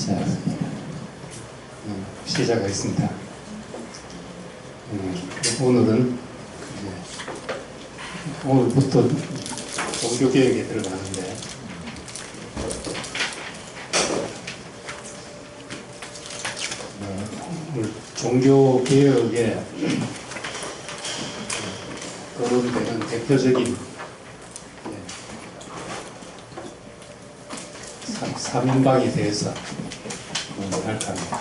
자, 시작하겠습니다. 오늘은 오늘부터 종교개혁에 들어가는데 오늘 종교개혁에 거론되는 대표적인 삼인방에 대해서 할까 합니다.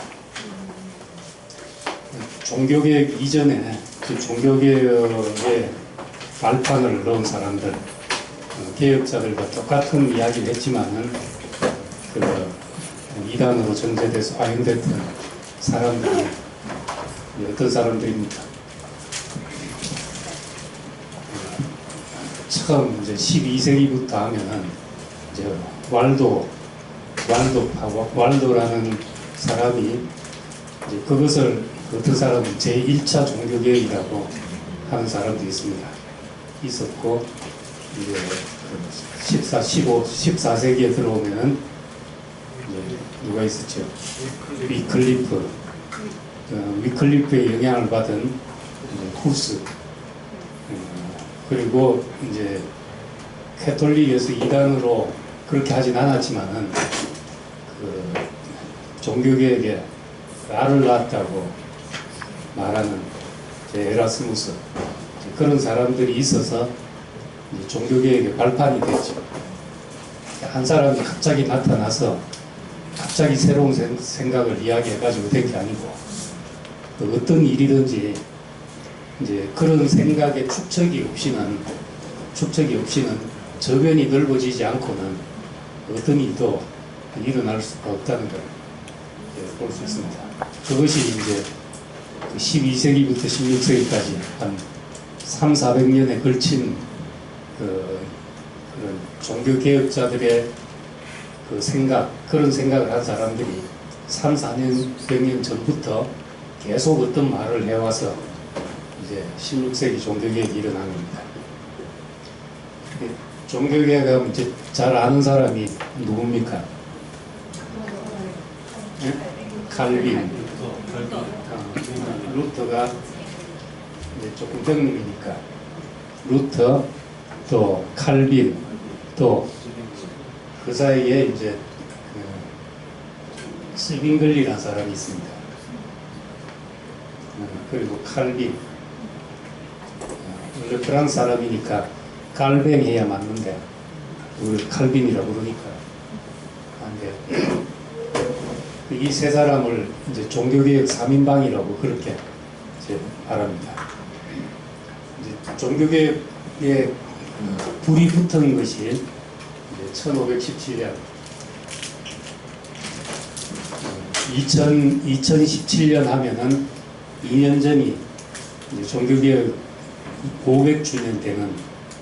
종교개혁 이전에 그 종교개혁의 발판을 넣은 사람들, 개혁자들과 똑같은 이야기를 했지만은 그 이단으로 정제돼서 화형됐던 사람들이 어떤 사람들입니까? 처음 이제 12세기부터 하면은 이제 왈도라는 사람이 이제 그것을 어떤 사람은 제1차 종교개혁이라고 하는 사람도 있었고, 이제 14세기에 들어오면은 이제 누가 있었죠? 위클리프의 영향을 받은 이제 후스, 그리고 이제 캐톨릭에서 이단으로 그렇게 하진 않았지만은 그 종교개혁에 알을 낳았다고 말하는 에라스무스, 그런 사람들이 있어서 종교개혁의 발판이 됐죠. 한 사람이 갑자기 나타나서 갑자기 새로운 생각을 이야기해가지고 된 게 아니고, 어떤 일이든지 이제 그런 생각의 축적이 없이는 저변이 넓어지지 않고는 어떤 일도 일어날 수가 없다는 걸 볼 수 있습니다. 그것이 이제 12세기부터 16세기까지 한 300~400년에 걸친 그런 종교개혁자들의 그 그런 생각을 한 사람들이 300~400년 전부터 계속 어떤 말을 해와서 이제 16세기 종교개혁이 일어난 겁니다. 종교개혁하면 이제 잘 아는 사람이 누굽니까? 네? 칼빈. 루터가 이제 조금 병님이니까 루터, 또 칼빈, 또 그 사이에 이제 스빙글리라는 사람이 있습니다. 그리고 칼빈, 원래 프랑스 사람이니까 칼뱅 해야 맞는데 우리 칼빈이라고 그러니까 안돼. 이 세 사람을 이제 종교개혁 3인방이라고 그렇게 이제 말합니다. 이제 종교개혁에 불이 붙은 것이 이제 1517년 2017년 하면은 2년 전이 이제 종교개혁 500주년 되는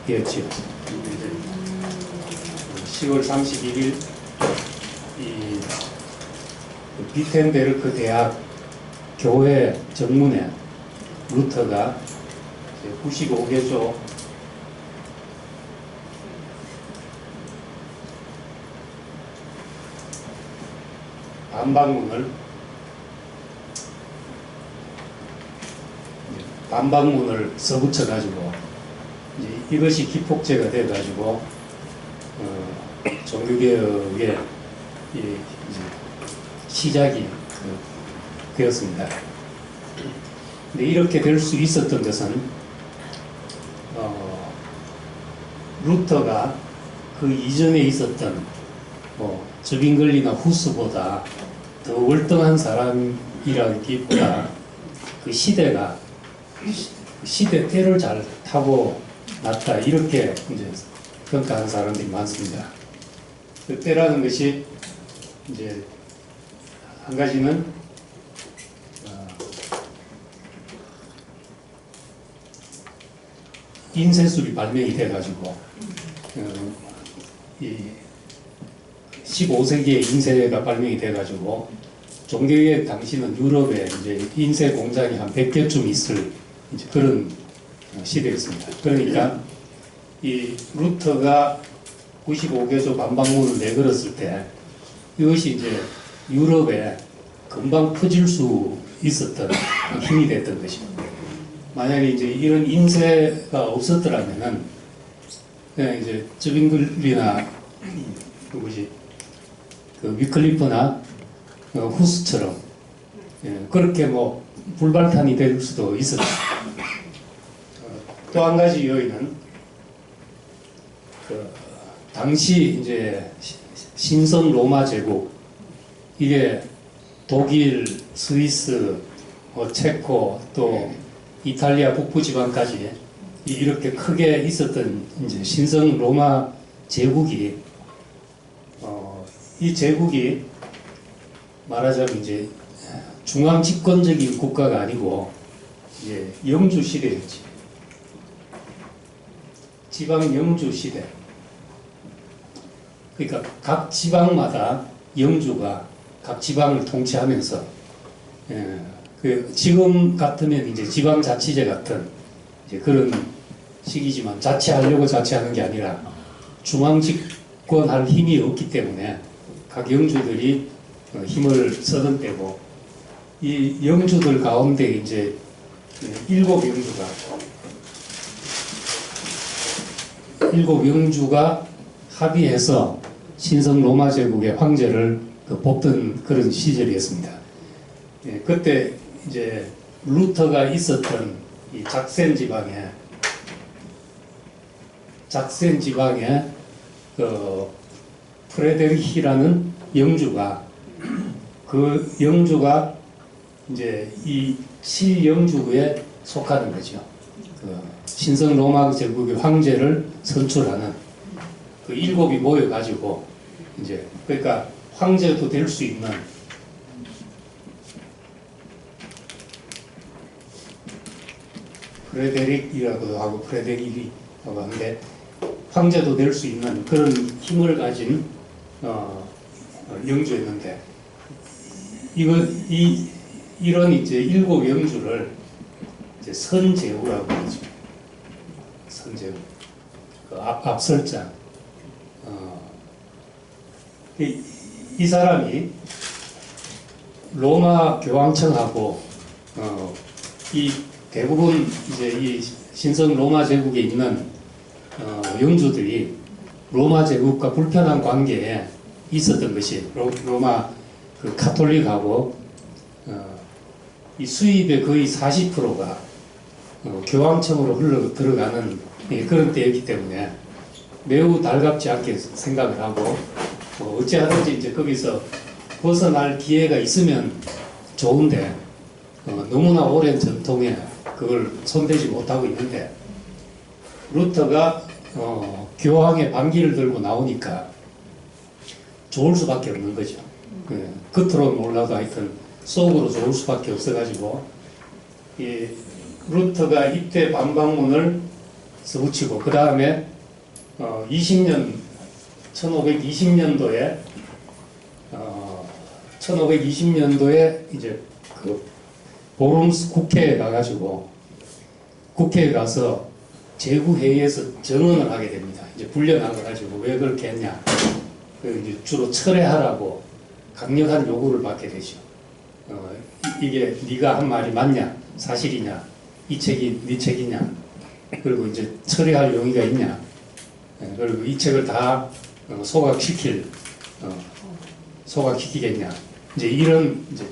해였지요. 10월 31일 이 비텐베르크 대학 교회 정문에 루터가 95개조 반박문을 써붙여 가지고 이것이 기폭제가 돼 가지고 종교개혁의 시작이 되었습니다. 근데 이렇게 될 수 있었던 것은 루터가 그 이전에 있었던 저빙글리나 후스보다 더 월등한 사람이라기보다 그 시대가 시대 때를 잘 타고 났다, 이렇게 이제 평가하는 사람들이 많습니다. 그 때라는 것이 이제 한 가지는 인쇄술이 발명이 돼가지고 이 15세기에 인쇄가 발명이 돼가지고 종교개혁 당시는 유럽에 이제 인쇄 공장이 한 100개쯤 있을 이제 그런 시대였습니다. 그러니까 이 루터가 95개조 반박문을 내걸었을 때 이것이 이제 유럽에 금방 퍼질 수 있었던 힘이 됐던 것입니다. 만약에 이제 이런 인쇄가 없었더라면은 그냥 이제 쯔빙글이나 누구지 그 위클리프나 후스처럼 그렇게 뭐 불발탄이 될 수도 있었죠. 또 한 가지 요인은 그 당시 이제 신성 로마 제국 이게 독일, 스위스, 체코 또 이탈리아 북부 지방까지 이렇게 크게 있었던 이제 신성 로마 제국이 이 제국이 말하자면 이제 중앙 집권적인 국가가 아니고 이제 영주 시대였지. 지방 영주 시대. 그러니까 각 지방마다 영주가 각 지방을 통치하면서 그 지금 같으면 이제 지방자치제 같은 이제 그런 시기지만 자치하려고 자치하는 게 아니라 중앙 집권할 힘이 없기 때문에 각 영주들이 힘을 쓰던 때고 이 영주들 가운데 이제 7영주가 합의해서 신성 로마 제국의 황제를 뽑던 그런 시절이었습니다. 그때 이제 루터가 있었던 이 작센 지방에 그 프레데리히라는 영주가 이제 이 7영주에 속하는 거죠. 그 신성 로마 제국의 황제를 선출하는 그 7이 모여가지고 이제 그러니까 황제도 될 수 있는 프레데릭이라고도 하고 프레데릭이라고 하는데 황제도 될 수 있는 그런 힘을 가진 영주였는데 이런 이제 7영주를 이제 선제후라고 하죠. 선제후. 그 앞설자. 이 사람이 로마 교황청하고 이 대부분 이제 이 신성 로마 제국에 있는 영주들이 로마 제국과 불편한 관계에 있었던 것이 로마 그 카톨릭하고 이 수입의 거의 40%가 교황청으로 흘러 들어가는 그런 때였기 때문에 매우 달갑지 않게 생각을 하고 어찌하든지 이제 거기서 벗어날 기회가 있으면 좋은데 너무나 오랜 전통에 그걸 손대지 못하고 있는데 루터가 교황의 반기를 들고 나오니까 좋을 수밖에 없는 거죠. 겉으로는 몰라도 하여튼 속으로 좋을 수밖에 없어가지고 이 루터가 이때 반박문을 써붙이고 그 다음에 1520년도에 이제 그 보름스 국회에 가가지고 국회에 가서 제국회의에서 정언을 하게 됩니다. 이제 불려나가가지고 왜 그렇게 했냐. 이제 주로 철회하라고 강력한 요구를 받게 되죠. 이게 네가 한 말이 맞냐, 사실이냐, 이 책이 네 책이냐, 그리고 이제 철회할 용의가 있냐, 그리고 이 책을 다 소각시키겠냐. 이제 이런 이제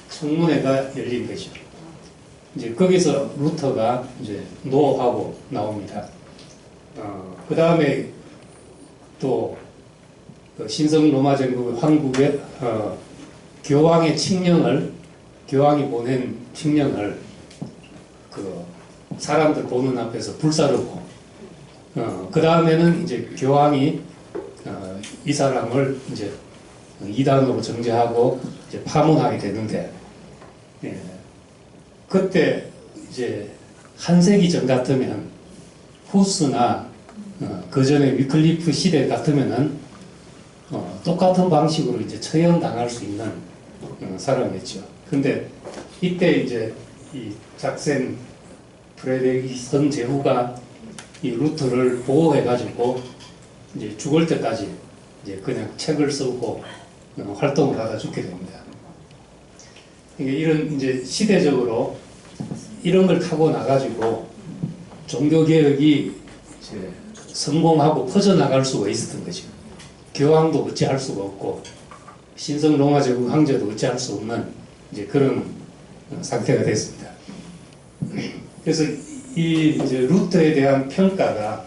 청문회가 열린 것이죠. 이제 거기서 루터가 이제 노하고 나옵니다. 그 다음에 또 신성 로마 제국 황국의 교황이 보낸 칙령을 그 사람들 보는 앞에서 불사르고 그 다음에는 이제 교황이 이 사람을 이제 이단으로 정죄하고 이제 파문하게 되는데 그때 이제 한 세기 전 같으면 후스나 그 전에 위클리프 시대 같으면은 똑같은 방식으로 이제 처형당할 수 있는 사람이었죠. 근데 이때 이제 이 작센 프레데리히선 제후가 이 루터를 보호해가지고 이제 죽을 때까지 이제 그냥 책을 쓰고 활동을 하다 죽게 됩니다. 그러니까 이런 이제 시대적으로 이런 걸 타고 나가지고 종교개혁이 이제 성공하고 퍼져나갈 수가 있었던 거죠. 교황도 어찌할 수가 없고 신성 로마 제국 황제도 어찌할 수 없는 이제 그런 상태가 됐습니다. 그래서 이 이제 루터에 대한 평가가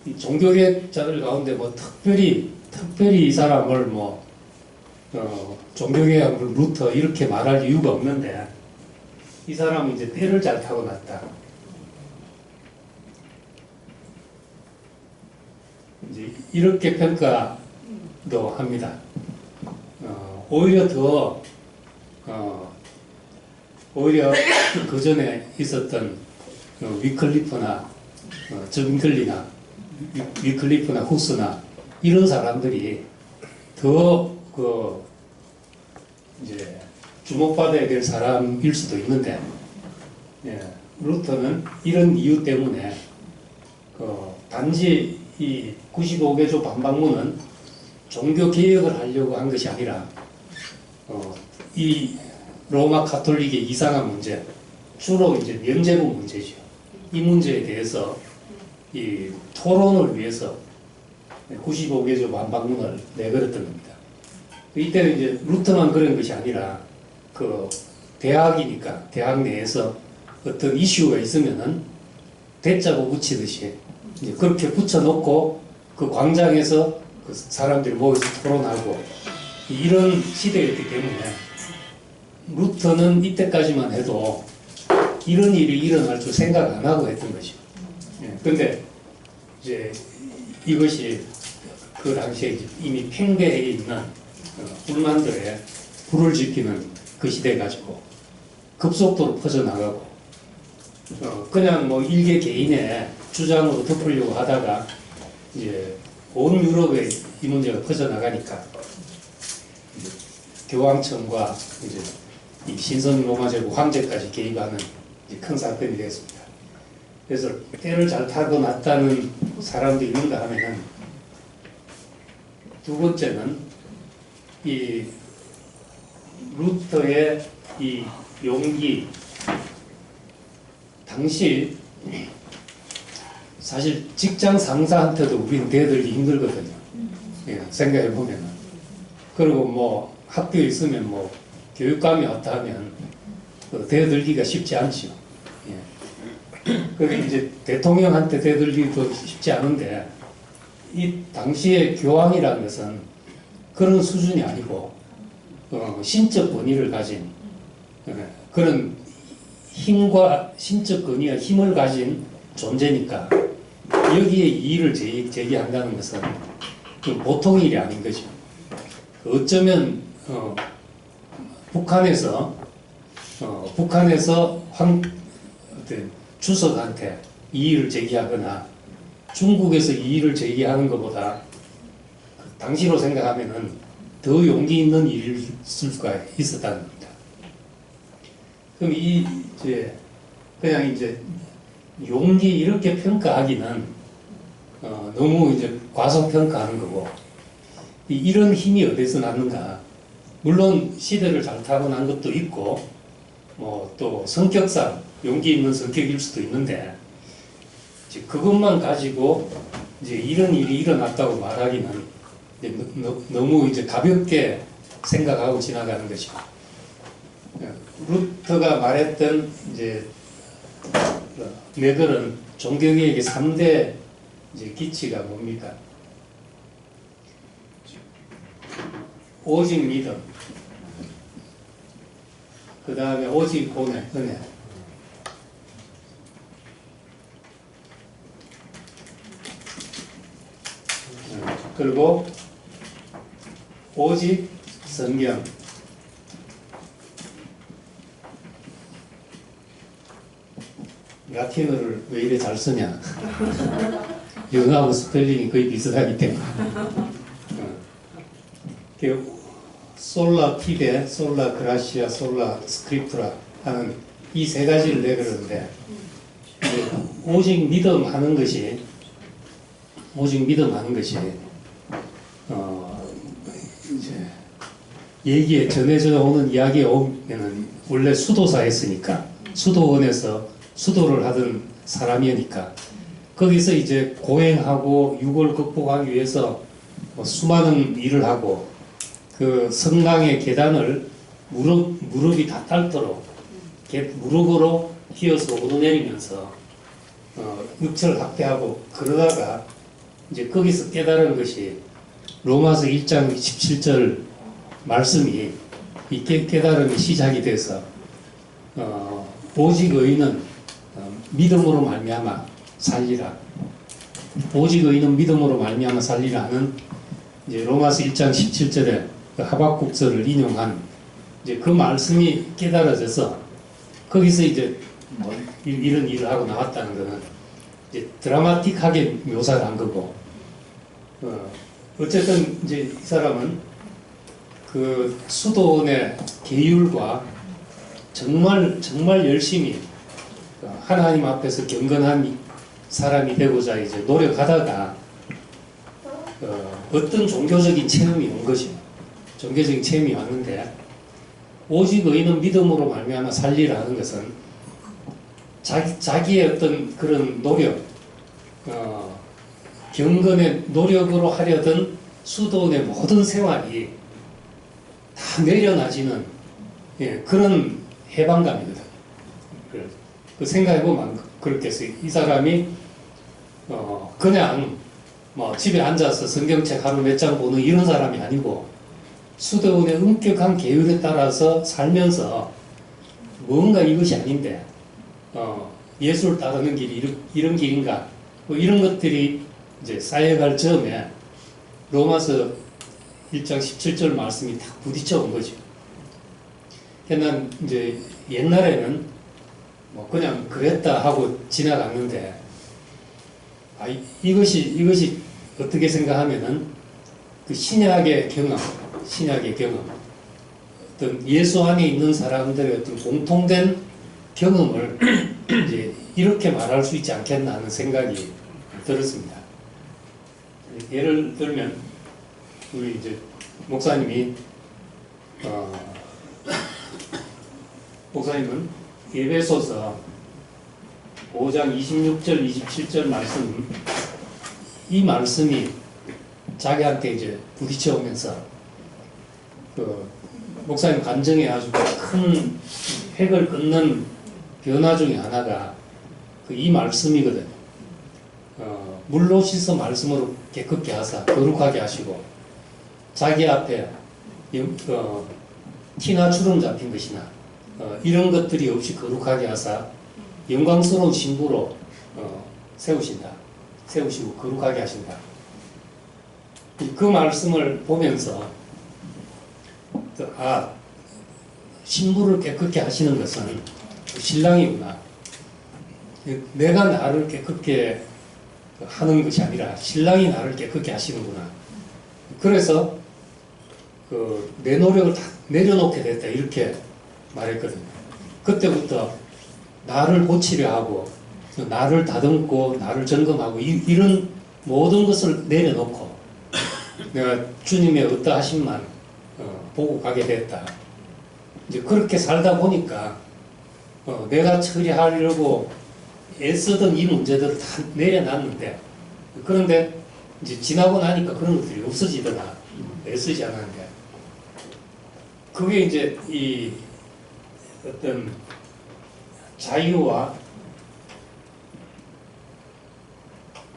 이 종교개혁자들 가운데 뭐 특별히 이 사람을 뭐 종교개혁 루터 이렇게 말할 이유가 없는데 이 사람은 이제 때를 잘 타고났다. 이제 이렇게 평가도 합니다. 오히려 그 전에 있었던 위클리프나 정글리나 위클리프나 후스나 이런 사람들이 더 이제 주목받아야 될 사람일 수도 있는데, 예, 루터는 이런 이유 때문에 단지 이 95개조 반박문은 종교 개혁을 하려고 한 것이 아니라 이 로마 가톨릭의 이상한 문제, 주로 이제 면죄부 문제죠. 이 문제에 대해서 이 토론을 위해서 95개조 반박문을 내걸었던 겁니다. 이때는 이제 루터만 그런 것이 아니라 대학이니까 대학 내에서 어떤 이슈가 있으면은 대자보 붙이듯이 이제 그렇게 붙여놓고 그 광장에서 그 사람들이 모여서 토론하고 이런 시대였기 때문에 루터는 이때까지만 해도 이런 일이 일어날 줄 생각 안 하고 했던 것이죠. 그런데 이제 이것이 그 당시에 이미 팽배해 있는 불만들에 불을 지피는 그 시대 가지고 급속도로 퍼져나가고 그냥 뭐 일개 개인의 주장으로 덮으려고 하다가 이제 온 유럽에 이 문제가 퍼져나가니까 이제 교황청과 이제 이 신성 로마 제국 황제까지 개입하는 이제 큰 사건이 되었습니다. 그래서 때를 잘 타고 났다는 사람도 있는가 하면은 두 번째는 이 루터의 이 용기, 당시 사실 직장 상사한테도 우리는 대들기 힘들거든요. 예, 생각해 보면은. 그리고 뭐 학교에 있으면 뭐 교육감이 왔다 하면 대들기가 쉽지 않죠. 예. 그리고 이제 대통령한테 대들기도 쉽지 않은데 이 당시의 교황이라는 것은 그런 수준이 아니고 신적 권위를 가진 그런 힘과 신적 권위와 힘을 가진 존재니까 여기에 이의를 제기한다는 것은 보통 일이 아닌 거죠. 어쩌면 북한에서 주석한테 이의를 제기하거나 중국에서 이의를 제기하는 것보다 당시로 생각하면은 더 용기 있는 일일 수가 있었다는 겁니다. 그럼 그냥 이제 용기 이렇게 평가하기는 너무 이제 과소평가하는 거고 이런 힘이 어디서 났는가? 물론 시대를 잘 타고난 것도 있고 뭐 또 성격상 용기 있는 성격일 수도 있는데 이제 그것만 가지고 이제 이런 일이 일어났다고 말하기는 이제 너무 이제 가볍게 생각하고 지나가는 것이고 루터가 말했던 이제 네걸은 종교개혁의 3대 이제 기치가 뭡니까? 오직 믿음, 그 다음에 오직 은혜, 그리고 오직 성경, 라틴어를 왜 이래 잘 쓰냐? 영어하고 스펠링이 거의 비슷하기 때문에. 솔라 피데, 솔라 그라시아, 솔라 스크립투라 하는 이 세 가지를 내그러는데 오직 믿음하는 것이 이제 얘기에 전해져 오는 이야기에 오면은 원래 수도사였으니까 수도원에서 수도를 하던 사람이니까 거기서 이제 고행하고 육을 극복하기 위해서 뭐 수많은 일을 하고 그 성당의 계단을 무릎이 다 닳도록 무릎으로 기어서 오르내리면서 육체를 학대하고 그러다가 이제 거기서 깨달은 것이 로마서 1장 17절 말씀이 이 깨달음이 시작이 돼서 오직 의인은 믿음으로 말미암아 살리라. 오직 의인은 믿음으로 말미암아 살리라는 이제 로마서 1장 17절에 그 하박국서를 인용한 이제 그 말씀이 깨달아져서 거기서 이제 뭐 이런 일을 하고 나왔다는 것은 이제 드라마틱하게 묘사를 한 거고 어쨌든 이제 이 사람은 그 수도원의 계율과 정말 열심히 하나님 앞에서 경건한 사람이 되고자 이제 노력하다가 어떤 종교적인 체험이 온 것이요. 종교적인 체험이 왔는데 오직 의인은 믿음으로 말미암아 살리라는 것은 자기의 어떤 그런 노력, 경건의 노력으로 하려던 수도원의 모든 생활이 다 내려놔지는 그런 해방감이거든. 그 생각해보면 그렇게 해서 이 사람이 그냥 뭐 집에 앉아서 성경책 하루 몇 장 보는 이런 사람이 아니고 수도원의 엄격한 계율에 따라서 살면서 뭔가 이것이 아닌데 예수를 따르는 길이 이런 길인가 뭐 이런 것들이 이제 쌓여갈 즈음에 로마서 1장 17절 말씀이 딱 부딪혀 온 거죠. 그러니까 이제 옛날에는 뭐 그냥 그랬다 하고 지나갔는데 이것이 어떻게 생각하면은 그 신약의 경험 어떤 예수 안에 있는 사람들의 어떤 공통된 경험을 이제 이렇게 말할 수 있지 않겠나 하는 생각이 들었습니다. 예를 들면 우리 이제 목사님은 에베소서 5장 26절 27절 말씀 이 말씀이 자기한테 이제 부딪혀 오면서 그 목사님 감정에 아주 큰 획을 긋는 변화 중에 하나가 그 이 말씀이거든요. 물로 씻어 말씀으로 깨끗게 하사 거룩하게 하시고 자기 앞에 티나 주름 잡힌 것이나 이런 것들이 없이 거룩하게 하사 영광스러운 신부로 세우시고 거룩하게 하신다. 그 말씀을 보면서 신부를 깨끗게 하시는 것은 신랑이구나. 내가 나를 깨끗게 하는 것이 아니라 신랑이 나를 깨끗게 하시는구나. 그래서 내 노력을 다 내려놓게 됐다 이렇게 말했거든요. 그때부터 나를 고치려 하고 나를 다듬고 나를 점검하고 이런 모든 것을 내려놓고 내가 주님의 어떠하심만 보고 가게 됐다. 이제 그렇게 살다 보니까 내가 처리하려고 애쓰던 이 문제들을 다 내려놨는데 그런데 이제 지나고 나니까 그런 것들이 없어지더나 애쓰지 않았는데 그게 이제 이 어떤 자유와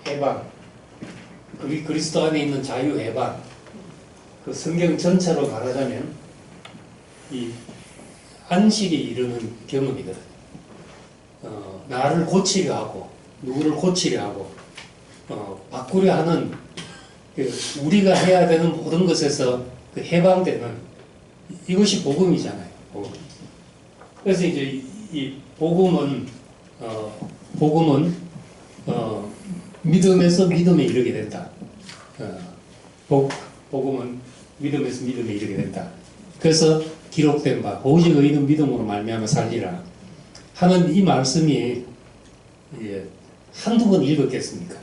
해방 그리스도 안에 있는 자유 해방 그 성경 전체로 말하자면 이 안식에 이르는 경험이거든. 나를 고치려 하고 누구를 고치려 하고 바꾸려 하는 우리가 해야 되는 모든 것에서 그 해방되는 이것이 복음이잖아요. 복음. 그래서 이제 이 복음은 믿음에서 믿음에 이르게 된다. 복음은 믿음에서 믿음에 이르게 된다. 그래서 기록된 바 오직 의인은 믿음으로 말미암아 살리라 하는 이 말씀이 한두 번 읽었겠습니까?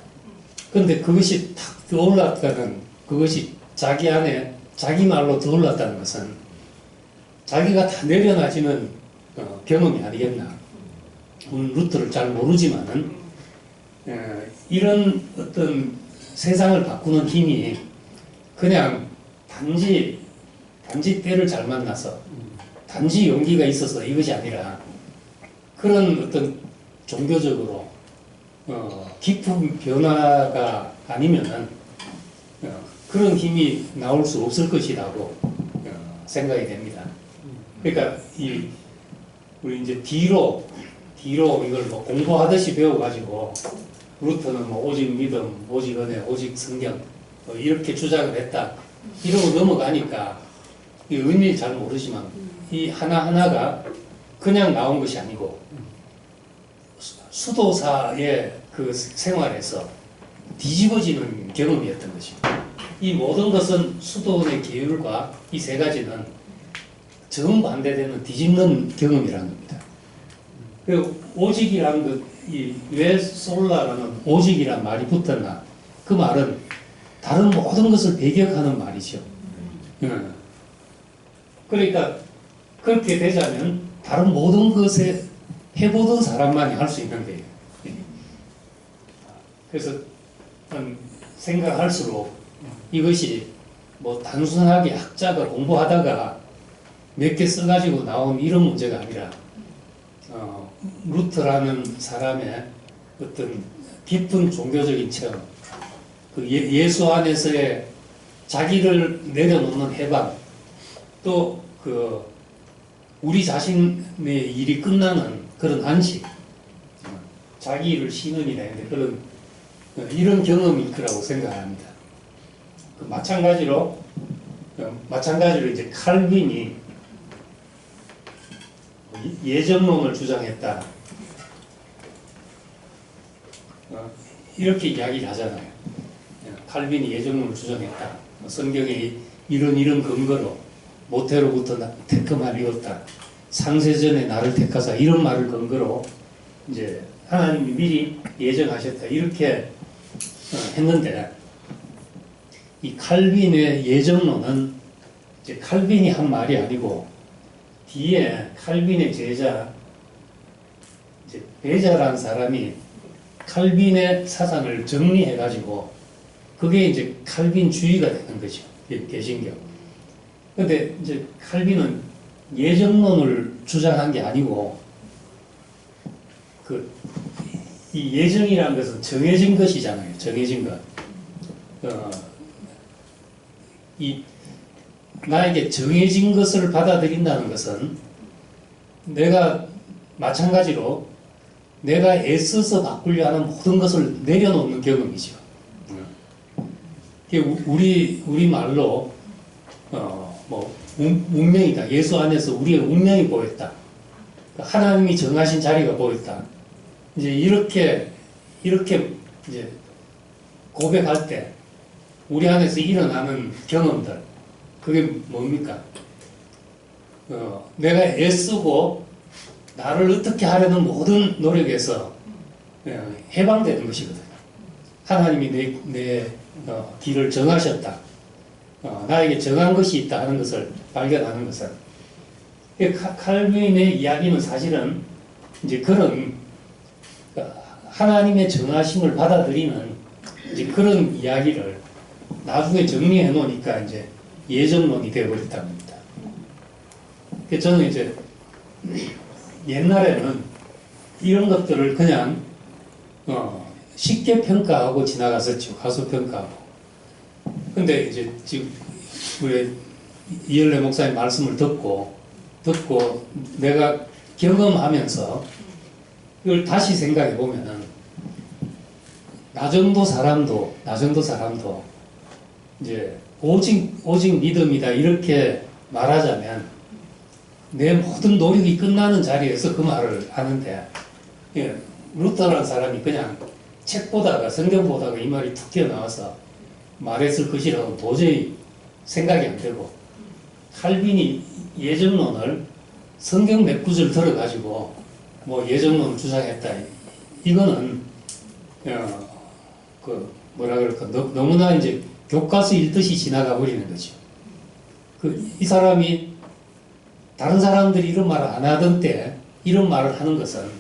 근데 그것이 탁 떠올랐다는, 그것이 자기 안에 자기 말로 떠올랐다는 것은 자기가 다 내려놔지는 경험이 아니겠나. 루터를 잘 모르지만은 이런 어떤 세상을 바꾸는 힘이 그냥 단지 때를 잘 만나서 단지 용기가 있어서 이것이 아니라 그런 어떤 종교적으로 깊은 변화가 아니면은 그런 힘이 나올 수 없을 것이라고 생각이 됩니다. 그러니까 우리 이제 뒤로 이걸 뭐 공부하듯이 배워가지고 루터는 뭐 오직 믿음, 오직 은혜, 오직 성경 뭐 이렇게 주장을 했다 이러고 넘어가니까 이 의미를 잘 모르지만 이 하나하나가 그냥 나온 것이 아니고 수도사의 그 생활에서 뒤집어지는 경험이었던 것입니다. 이 모든 것은 수도원의 계율과 이 세 가지는 정반대되는 뒤집는 경험이라는 겁니다. 그 오직이라는 왜 솔라라는 오직이란 말이 붙었나? 그 말은 다른 모든 것을 배격하는 말이죠. 그러니까 그렇게 되자면 다른 모든 것에 해보던 사람만이 할 수 있는 거예요. 그래서 생각할수록 이것이 뭐 단순하게 학자가 공부하다가 몇 개 써가지고 나온 이런 문제가 아니라 루터라는 사람의 어떤 깊은 종교적인 체험, 그 예수 안에서의 자기를 내려놓는 해방, 또 그 우리 자신의 일이 끝나는 그런 안식, 자기 일을 쉬는 이라 했는데 그런 이런 경험일 거라고 생각합니다. 마찬가지로 이제 칼빈이 예정론을 주장했다. 이렇게 이야기를 하잖아요. 칼빈이 예정론을 주장했다. 성경에 이런 근거로 모태로부터 택함을 이뤘다. 상세전에 나를 택하사 이런 말을 근거로 이제 하나님이 미리 예정하셨다. 이렇게 했는데 이 칼빈의 예정론은 이제 칼빈이 한 말이 아니고 뒤에 칼빈의 제자 이제 베자라는 사람이 칼빈의 사상을 정리해가지고 그게 이제 칼빈주의가 되는 거죠. 개신교. 근데 이제 칼빈은 예정론을 주장한 게 아니고 이 예정이라는 것은 정해진 것이잖아요. 정해진 것. 나에게 정해진 것을 받아들인다는 것은 내가 마찬가지로 내가 애써서 바꾸려 하는 모든 것을 내려놓는 경험이죠. 우리 말로 뭐 운명이다. 예수 안에서 우리의 운명이 보였다. 하나님이 정하신 자리가 보였다. 이제 이렇게 이제 고백할 때 우리 안에서 일어나는 경험들, 그게 뭡니까? 내가 애쓰고 나를 어떻게 하려는 모든 노력에서 해방되는 것이거든요. 하나님이 내 길을 정하셨다. 나에게 정한 것이 있다 하는 것을 발견하는 것은 칼빈의 이야기는 사실은 이제 그런 하나님의 정하심을 받아들이는 이제 그런 이야기를 나중에 정리해 놓으니까 이제 예정론이 되어버렸다는 겁니다. 저는 이제 옛날에는 이런 것들을 그냥 쉽게 평가하고 지나갔었죠. 가소평가하고. 근데 이제 지금 우리 이열래 목사님 말씀을 듣고 내가 경험하면서 이걸 다시 생각해 보면은 나 정도 사람도 이제 오직 믿음이다 이렇게 말하자면 내 모든 노력이 끝나는 자리에서 그 말을 하는데 루터라는 사람이 그냥 책 보다가 성경 보다가 이 말이 툭 튀어나와서 말했을 것이라고 도저히 생각이 안 되고 칼빈이 예정론을 성경 몇 구절 들어가지고 뭐 예정론을 주장했다. 이거는 그 뭐라 그럴까 너무나 이제 교과서 읽듯이 지나가 버리는 거죠. 이 사람이 다른 사람들이 이런 말을 안 하던 때 이런 말을 하는 것은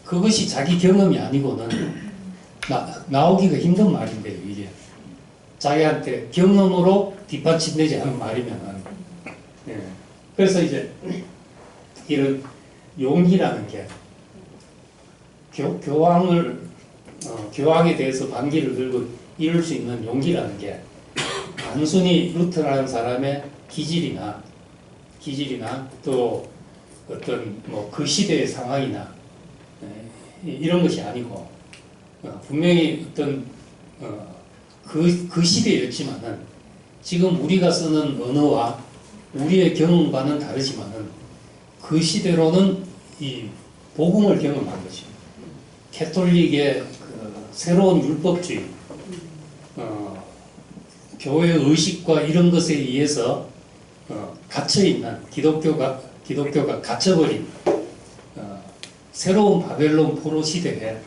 그것이 자기 경험이 아니고는 나오기가 힘든 말인데요. 이게 자기한테 경험으로 뒷받침되지 않은 말이면은 그래서 이제 이런 용기라는 게 교황에 대해서 반기를 들고 이룰 수 있는 용기라는 게 단순히 루터라는 사람의 기질이나 또 어떤 뭐 그 시대의 상황이나 이런 것이 아니고 분명히 어떤 그 시대였지만은 지금 우리가 쓰는 언어와 우리의 경험과는 다르지만은 그 시대로는 이 복음을 경험한 거죠. 캐톨릭의 새로운 율법주의, 교회 의식과 이런 것에 의해서 갇혀있는 기독교가 갇혀버린 새로운 바벨론 포로 시대에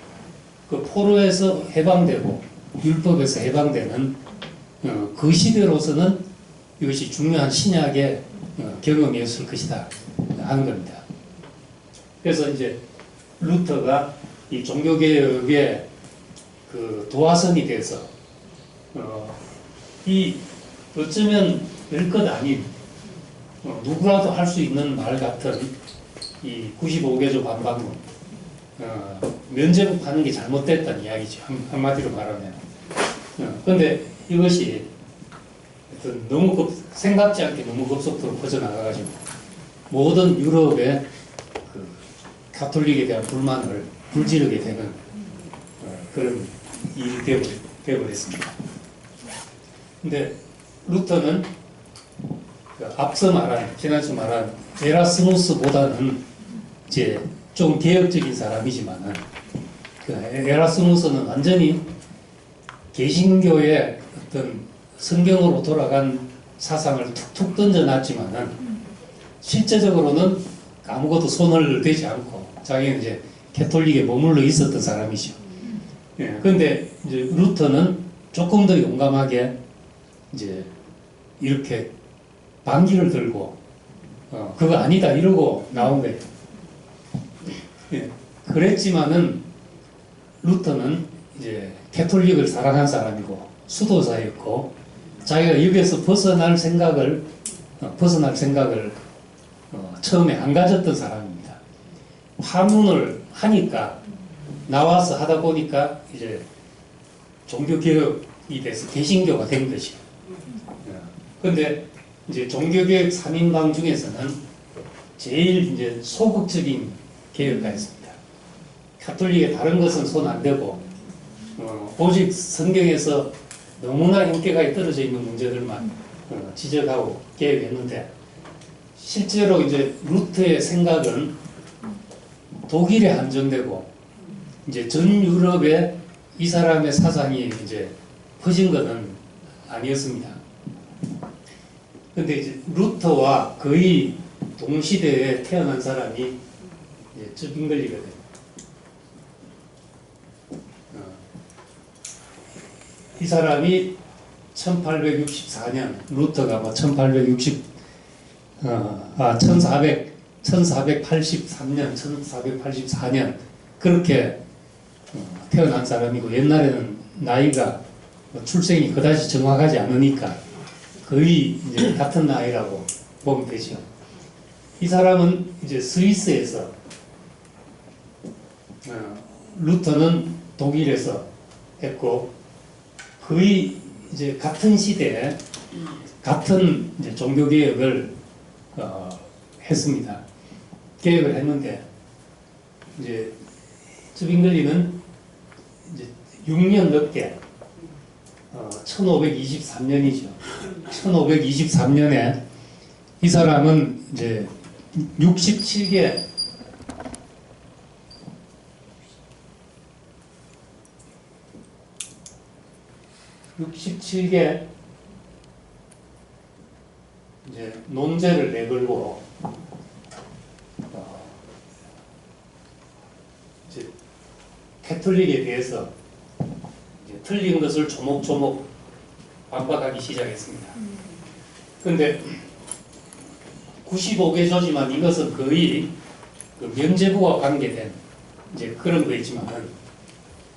그 포로에서 해방되고 율법에서 해방되는 그 시대로서는 이것이 중요한 신약의 경험이었을 것이다 하는 겁니다. 그래서 이제 루터가 이 종교개혁의 그 도화선이 돼서 이 어쩌면 별것 아닌 누구라도 할 수 있는 말 같은 이 95개조 반박문 면제부 하는 게 잘못됐다는 이야기죠. 한마디로 말하면. 그런데 이것이 너무 생각지 않게 너무 급속도로 퍼져나가가지고 모든 유럽의 그 가톨릭에 대한 불만을 불지르게 되는 그런 일이 되어버렸습니다. 근데 루터는 앞서 지난주 말한 에라스무스보다는 이제 좀 개혁적인 사람이지만은 그 에라스무스는 완전히 개신교의 어떤 성경으로 돌아간 사상을 툭툭 던져놨지만은 실제적으로는 아무것도 손을 대지 않고 자기는 이제 캐톨릭에 머물러 있었던 사람이죠. 그런데 이제 루터는 조금 더 용감하게 이제 이렇게 반기를 들고 그거 아니다 이러고 나온 거예요. 그랬지만은 루터는 이제 캐톨릭을 사랑한 사람이고 수도사였고 자기가 여기에서 벗어날 생각을 처음에 안 가졌던 사람입니다. 파문을 하니까 나와서 하다 보니까 이제 종교개혁이 돼서 개신교가 된 것이죠. 그런데 이제 종교개혁 3인방 중에서는 제일 이제 소극적인 개혁가였습니다. 가톨릭의 다른 것은 손 안 대고 오직 성경에서 너무나 인격하게 떨어져 있는 문제들만 지적하고 개혁했는데 실제로 이제 루터의 생각은 독일에 한정되고 이제 전 유럽에 이 사람의 사상이 이제 퍼진 것은 아니었습니다. 근데 이제 루터와 거의 동시대에 태어난 사람이 이제 쯔빙글리가 됩니다. 이 사람이 1864년, 루터가 뭐 1483년 그렇게 태어난 사람이고 옛날에는 나이가 출생이 그다지 정확하지 않으니까 거의 이제 같은 나이라고 보면 되죠. 이 사람은 이제 스위스에서 루터는 독일에서 했고 거의 이제 같은 시대에 같은 이제 종교 개혁을 했습니다. 개혁을 했는데 이제 쯔빙글리는 이제 6년 넘게 1523년이죠. 1523년에 이 사람은 이제 67개 이제 논제를 내걸고 이제 캐톨릭에 대해서 틀린 것을 조목조목 반박하기 시작했습니다. 그런데 95개 조지만 이것은 거의 그 명제부와 관계된 이제 그런 거있지만은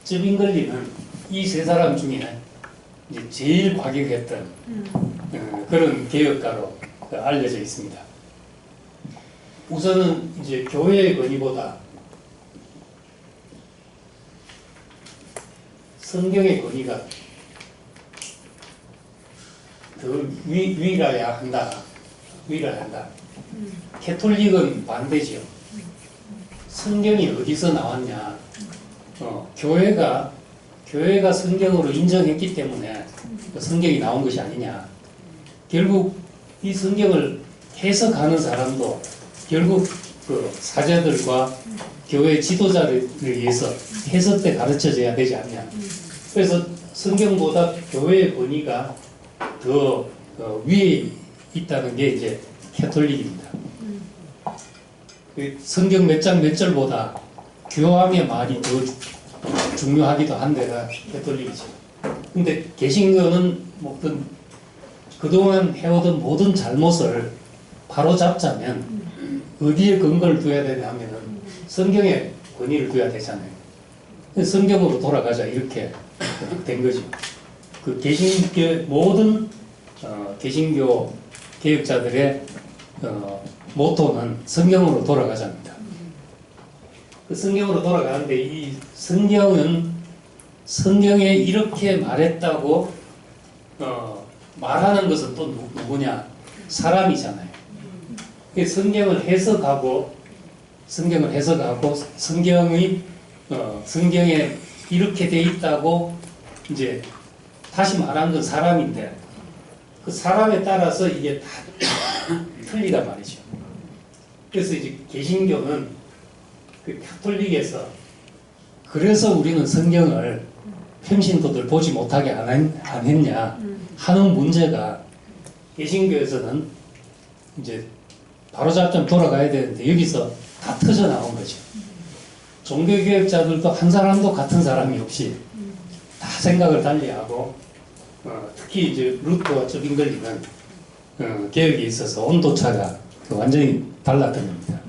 쯔빙글리는 이 세 사람 중에 이제 제일 과격했던 그런 개혁가로 알려져 있습니다. 우선은 이제 교회의 권위보다 성경의 권위가 더 위라야 한다. 위라야 한다. 캐톨릭은 반대지요. 성경이 어디서 나왔냐? 교회가 성경으로 인정했기 때문에 성경이 나온 것이 아니냐. 결국 이 성경을 해석하는 사람도 결국 그 사제들과 교회 지도자를 위해서 해석돼 가르쳐져야 되지 않냐. 그래서 성경보다 교회의 권위가 더 위에 있다는 게 이제 캐톨릭입니다. 성경 몇 장 몇 절보다 교황의 말이 더 중요하기도 한 데가 캐톨릭이죠. 근데 개신교는 뭐 그동안 해오던 모든 잘못을 바로잡자면 어디에 근거를 둬야 되냐 하면은 성경에 권위를 둬야 되잖아요. 성경으로 돌아가자 이렇게 된 거죠. 그 개신교 모든 개신교 개혁자들의 모토는 성경으로 돌아가자입니다. 그 성경으로 돌아가는데 이 성경은 성경에 이렇게 말했다고 말하는 것은 또 누구냐? 사람이잖아요. 성경을 해석하고 성경에 이렇게 돼 있다고 이제 다시 말한 건 사람인데 그 사람에 따라서 이게 다 틀리단 말이죠. 그래서 이제 개신교는 그 카톨릭에서 그래서 우리는 성경을 평신도들 보지 못하게 안 했냐 하는 문제가 개신교에서는 이제 바로잡자면 돌아가야 되는데 여기서 다 터져 나온 거죠. 종교개혁자들도 한 사람도 같은 사람이 없이 다 생각을 달리하고 특히 이제 루터와 쯔빙글리는 개혁에 있어서 온도차가 완전히 달랐던 겁니다.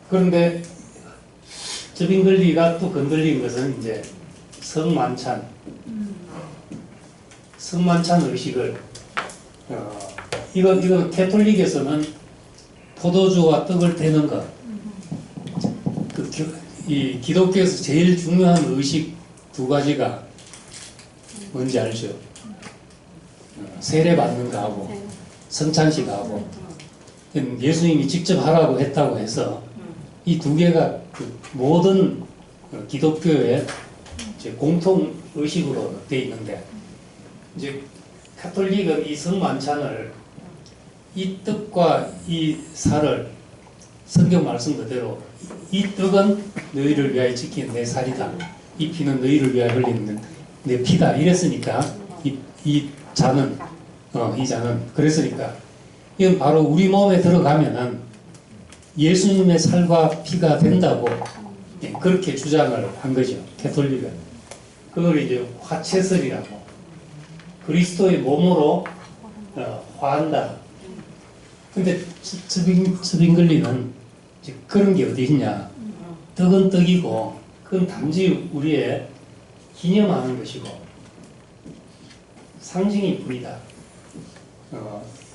그런데 쯔빙글리가 또 건드린 것은 이제 성만찬 의식을 이건 캐톨릭에서는 포도주와 떡을 떼는 것, 이 기독교에서 제일 중요한 의식 두 가지가 뭔지 알죠? 세례 받는 거하고 성찬식 하고 예수님이 직접 하라고 했다고 해서 이 두 개가 그 모든 기독교의 이제 공통 의식으로 되어 있는데 이제 카톨릭은 이 성만찬을 이 떡과 이 살을 성경 말씀 그대로 이 떡은 너희를 위하여 지킨 내 살이다. 이 피는 너희를 위하여 흘리는 내 피다. 이랬으니까 이 잔은 그랬으니까 이건 바로 우리 몸에 들어가면은 예수님의 살과 피가 된다고 그렇게 주장을 한 거죠. 캐톨릭은. 그걸 이제 화채설이라고 그리스도의 몸으로 화한다. 근데 쯔빙글리는 그런 게 어디 있냐. 떡은 떡이고 그건 단지 우리의 기념하는 것이고 상징일 뿐이다.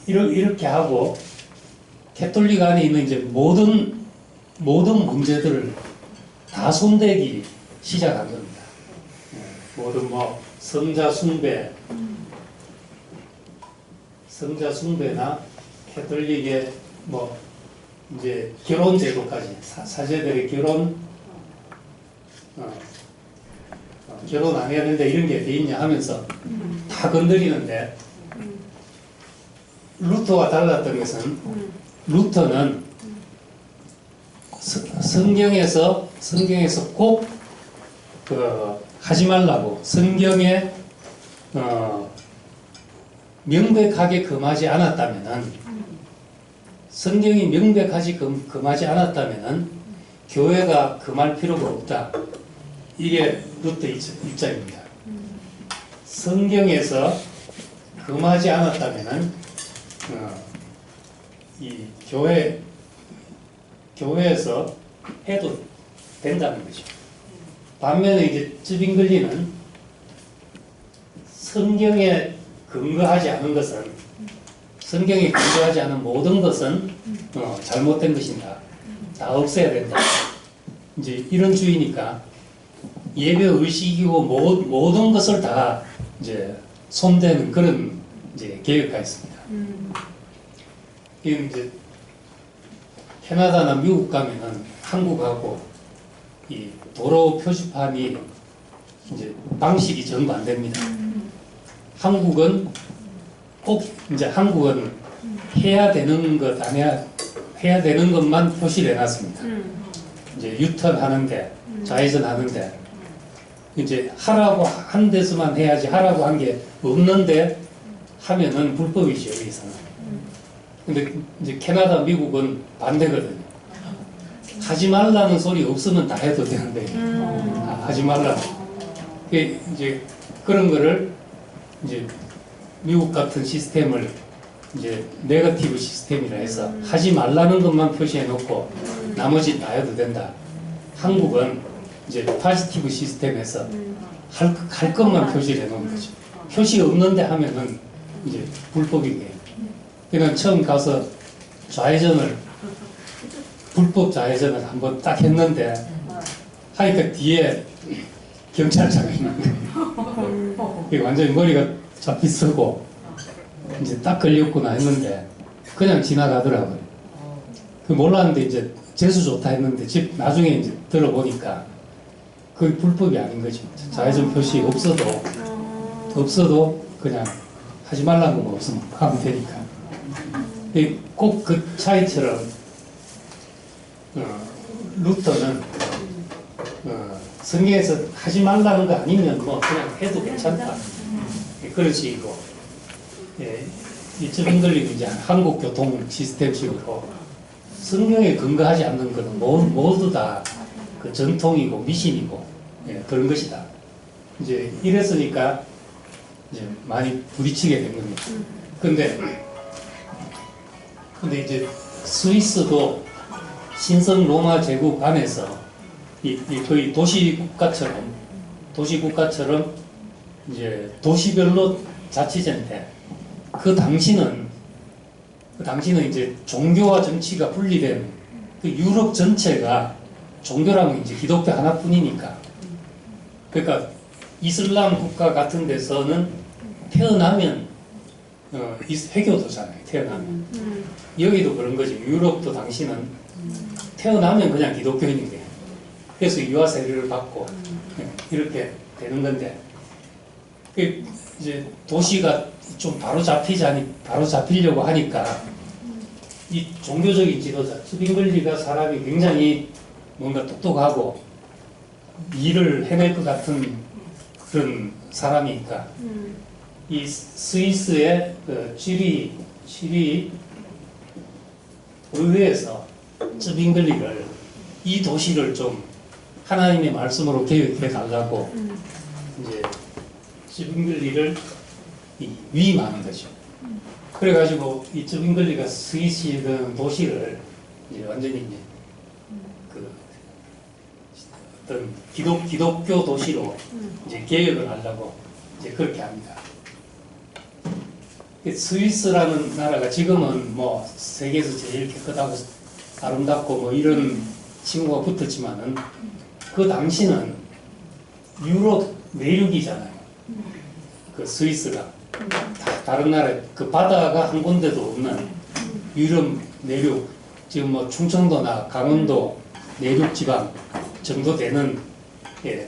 이렇게 하고 캐톨릭 안에 있는 이제 모든 문제들을 다 손대기 시작한 겁니다. 모든 성자 숭배나 캐톨릭의 이제 결혼 제도까지 사제들의 결혼 안 해야 된다 이런 게 돼 있냐 하면서 다 건드리는데 루터와 달랐던 것은 루터는 성경에서 꼭 하지 말라고 성경에 명백하게 금하지 않았다면은 성경이 명백하지 금하지 않았다면은 교회가 금할 필요가 없다. 이게 루터 입장입니다. 성경에서 금하지 않았다면은 이 교회에서 해도 된다는 거죠. 반면에 이제 쯔빙글리는 성경에 근거하지 않은 것은, 성경에 근거하지 않은 모든 것은 잘못된 것이다. 다 없애야 된다. 이제 이런 주의니까 예배 의식이고 모든 것을 다 이제 손대는 그런 이제 계획가 있습니다. 이게 이제 캐나다나 미국 가면은 한국하고 이 도로 표지판이 이제 방식이 정반대입니다. 한국은 꼭 이제 한국은 해야 되는 것 안 해야 되는 것만 표시를 해놨습니다. 이제 유턴 하는데 좌회전 하는데 이제 하라고 한 데서만 해야지 하라고 한 게 없는데 하면은 불법이죠, 여기서는. 근데 이제 캐나다, 미국은 반대거든요. 하지 말라는 소리 없으면 다 해도 되는데 하지 말라. 이제 그런 거를 이제 미국 같은 시스템을 이제 네거티브 시스템이라 해서 하지 말라는 것만 표시해 놓고 나머지 다 해도 된다. 한국은 이제 파지티브 시스템에서 할 것만 표시를 해 놓은 거죠. 표시 없는데 하면은 이제 불법이게. 그러니까 처음 가서 좌회전을 불법 좌회전을 한번 딱 했는데 하니까 뒤에 경찰차가 있는 거예요. 완전히 머리가 잡히 쓰고 이제 딱 걸렸구나 했는데 그냥 지나가더라고요. 그 몰랐는데 이제 재수 좋다 했는데 집 나중에 이제 들어보니까 그게 불법이 아닌 거죠. 좌회전 표시 없어도 그냥 하지 말라는 거 없으면 하면 되니까. 꼭 그 차이처럼 루터는 성경에서 하지 말라는 거 아니면 뭐 그냥 해도 괜찮다. 그런 식이고, 이쯤 흔들리고 이제 한국 교통 시스템식으로 성경에 근거하지 않는 것은 모두 다 그 전통이고 미신이고 그런 것이다. 이제 이랬으니까 이제 많이 부딪히게 된 겁니다. 근데 이제 스위스도 신성 로마 제국 안에서 거의 도시국가처럼 이제 도시별로 자치제인데 그 당시는 이제 종교와 정치가 분리된 그 유럽 전체가 종교라면 이제 기독교 하나뿐이니까. 그러니까 이슬람 국가 같은 데서는 태어나면 회교도잖아요. 태어나면. 여기도 그런 거지. 유럽도 당시는 태어나면 그냥 기독교인인 거예요. 그래서 유아 세례를 받고 이렇게 되는 건데, 이제 도시가 좀 바로 잡히려고 하니까 이 종교적인 지도자 쯔빙글리가 사람이 굉장히 뭔가 똑똑하고 일을 해낼 것 같은 그런 사람이니까 이 스위스의 그 쥐리 의회에서 쯔빙글리를 이 도시를 좀 하나님의 말씀으로 계획해 달라고 이제 쯔빙글리를 위임하는 거죠. 그래가지고 이 쯔빙글리가 스위스의 그 도시를 이제 완전히 이제 그 어떤 기독교 도시로 이제 계획을 하려고 이제 그렇게 합니다. 스위스라는 나라가 지금은 뭐 세계에서 제일 깨끗하고 아름답고 뭐 이런 칭호가 붙었지만은 그 당시는 유럽 내륙이잖아요. 그 스위스가 다른 나라 그 바다가 한 군데도 없는 유럽 내륙, 지금 뭐 충청도나 강원도 내륙 지방 정도 되는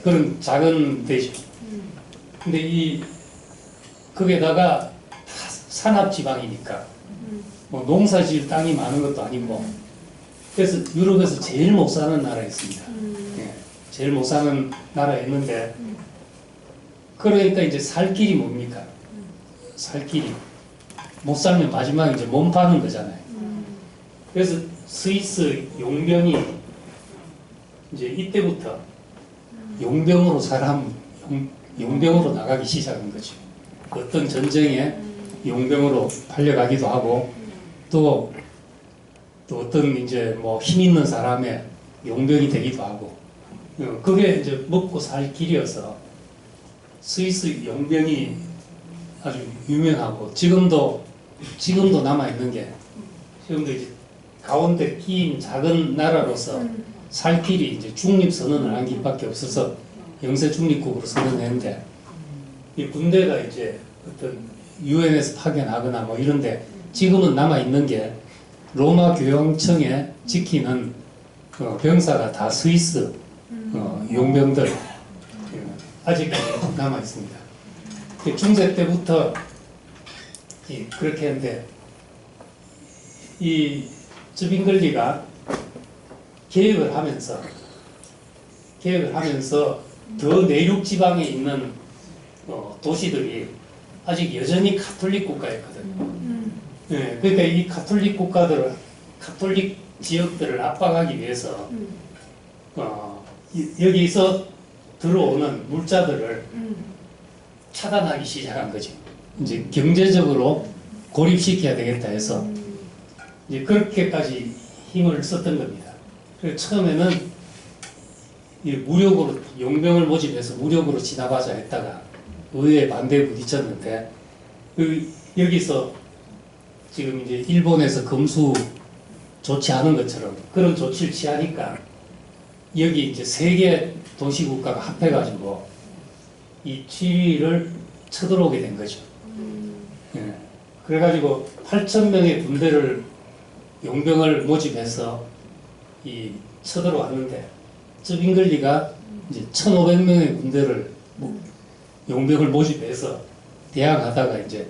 그런 작은 대죠. 근데 거기에다가 산업 지방이니까 뭐 농사지을 땅이 많은 것도 아니고, 그래서 유럽에서 제일 못 사는 나라였습니다. 제일 못 사는 나라였는데, 그러니까 이제 살 길이 뭡니까? 살 길이 못 살면 마지막에 이제 몸 파는 거잖아요. 그래서 스위스 용병이 이제 이때부터 용병으로 용병으로 나가기 시작한 거죠. 어떤 전쟁에 용병으로 팔려가기도 하고 또 어떤 이제 뭐 힘 있는 사람의 용병이 되기도 하고 그게 이제 먹고 살 길이어서 스위스 용병이 아주 유명하고 지금도 남아 있는 게 지금도 이제 가운데 끼인 작은 나라로서 살 길이 이제 중립 선언을 한 길밖에 없어서 영세 중립국으로 선언했는데 이 군대가 이제 어떤 유엔에서 파견하거나 뭐 이런데 지금은 남아 있는 게 로마 교황청에 지키는 병사가 다 스위스 용병들 아직까지 남아 있습니다. 중세 때부터 그렇게 했는데 이 쯔빙글리가 개혁을 하면서 더 내륙 지방에 있는 도시들이 아직 여전히 가톨릭 국가였거든요. 네, 그러니까 이 가톨릭 지역들을 압박하기 위해서 여기서 들어오는 물자들을 차단하기 시작한 거죠. 이제 경제적으로 고립시켜야 되겠다 해서 이제 그렇게까지 힘을 썼던 겁니다. 그래서 처음에는 무력으로 용병을 모집해서 무력으로 진압하자 했다가 의회 반대에 부딪혔는데 여기서 지금 이제 일본에서 금수 조치하는 것처럼 그런 조치를 취하니까 여기 이제 세계 도시국가가 합해가지고 이 치리를 쳐들어오게 된 거죠. 예. 그래가지고 8,000명의 군대를 용병을 모집해서 쳐들어왔는데 쯔빙글리가 이제 1,500명의 군대를 용병을 모집해서 대항하다가 이제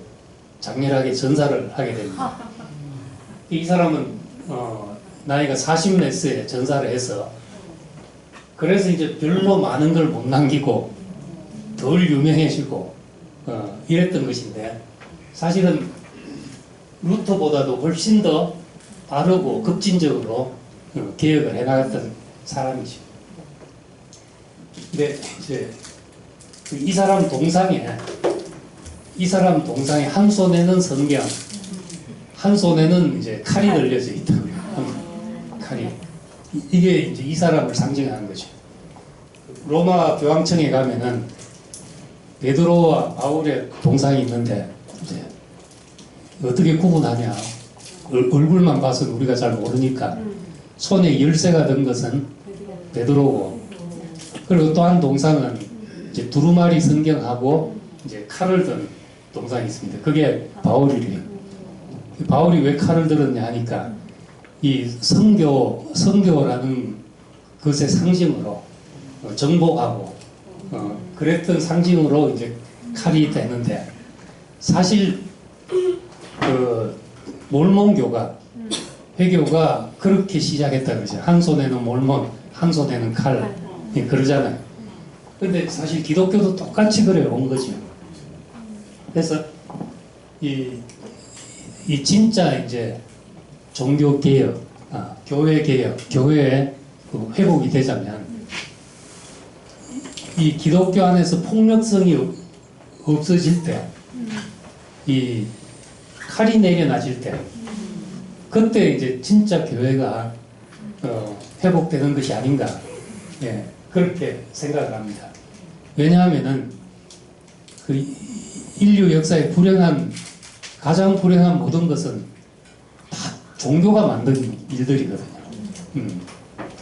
장렬하게 전사를 하게 됩니다. 이 사람은 나이가 40몇 세에 전사를 해서 그래서 이제 별로 많은 걸 못 남기고 덜 유명해지고 이랬던 것인데 사실은 루터보다도 훨씬 더 빠르고 급진적으로 개혁을 해나갔던 사람이죠. 근데 이제 이 사람 동상에 한 손에는 성경, 한 손에는 이제 칼이 들려져 있다고요. 칼이. 이게 이제 이 사람을 상징하는 거죠. 로마 교황청에 가면은 베드로와 바울의 동상이 있는데 이제 어떻게 구분하냐? 얼굴만 봐서 우리가 잘 모르니까 손에 열쇠가 든 것은 베드로고 그리고 또 한 동상은 이제 두루마리 성경하고 이제 칼을 든 동상이 있습니다. 그게 바울이래요. 바울이 왜 칼을 들었냐 하니까 이 성교라는 것의 상징으로 정복하고 그랬던 상징으로 이제 칼이 되는데 사실 그 몰몬교가 회교가 그렇게 시작했다 그러죠. 한 손에는 몰몬, 한 손에는 칼 그러잖아요. 근데 사실 기독교도 똑같이 그래 온 거죠. 그래서 이 진짜 이제 종교 개혁, 교회 개혁, 교회의 그 회복이 되자면 이 기독교 안에서 폭력성이 없어질 때, 이 칼이 내려놔질 때, 그때 이제 진짜 교회가 회복되는 것이 아닌가, 예, 그렇게 생각을 합니다. 왜냐하면은 그 인류 역사의 가장 불행한 모든 것은 다 종교가 만든 일들이거든요.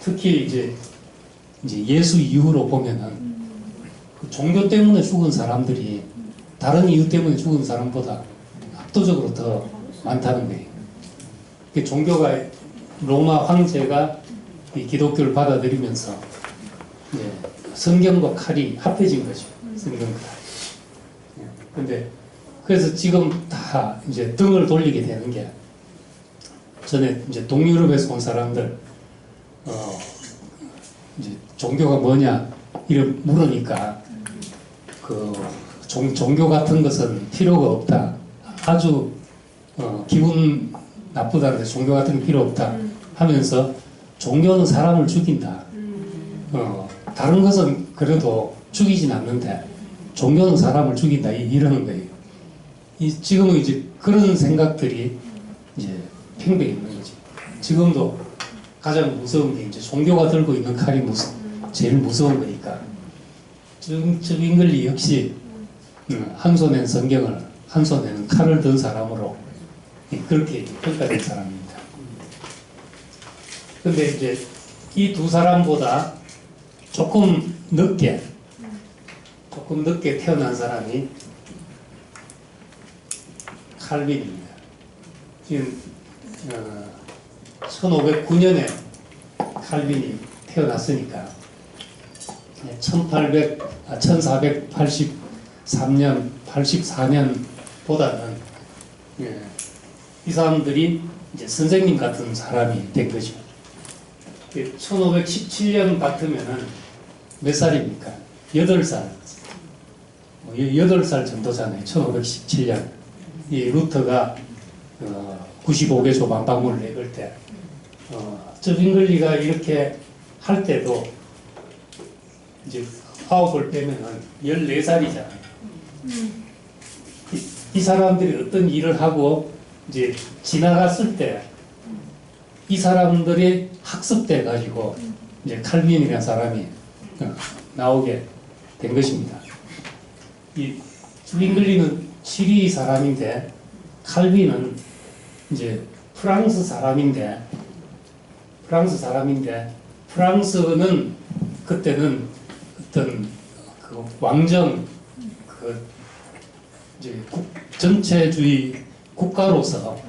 특히 이제 예수 이후로 보면은 그 종교 때문에 죽은 사람들이 다른 이유 때문에 죽은 사람보다 압도적으로 더 많다는 거예요. 그 종교가 로마 황제가 이 기독교를 받아들이면서 이제 성경과 칼이 합해진 거죠. 성경과 칼이. 근데 그래서 지금 다 이제 등을 돌리게 되는 게 전에 이제 동유럽에서 온 사람들 이제 종교가 뭐냐 이렇게 물으니까 그 종교 같은 것은 필요가 없다. 아주 기분 나쁘다는데 종교 같은 게 필요 없다 하면서 종교는 사람을 죽인다. 다른 것은 그래도 죽이진 않는데 종교는 사람을 죽인다 이러는 거예요. 지금은 이제 그런 생각들이 이제 팽배해 있는 거지. 지금도 가장 무서운 게 이제 종교가 들고 있는 칼이 제일 무서운 거니까. 잉글리 역시 한 손에는 성경을, 한 손에는 칼을 든 사람으로 그렇게 평가된 사람입니다. 근데 이제 이 두 사람보다 조금 늦게 태어난 사람이 칼빈입니다. 지금 1509년에 칼빈이 태어났으니까 1483년, 84년보다는 이 사람들이 이제 선생님 같은 사람이 된 거죠. 1517년 같으면은 몇 살입니까? 8살. 8살 정도잖아요. 1517년. 이 루터가 95개조 만방문을 내걸 때, 잉글리가 이렇게 할 때도 이제 9을 빼면은 14살이잖아요. 이 사람들이 어떤 일을 하고 이제 지나갔을 때 이 사람들이 학습돼 가지고 이제 칼빈이라는 사람이 나오게 된 것입니다. 이 잉글리는 치리 사람인데 칼빈은 이제 프랑스 사람인데 프랑스는 그때는 어떤 그 왕정 이제 전체주의 국가로서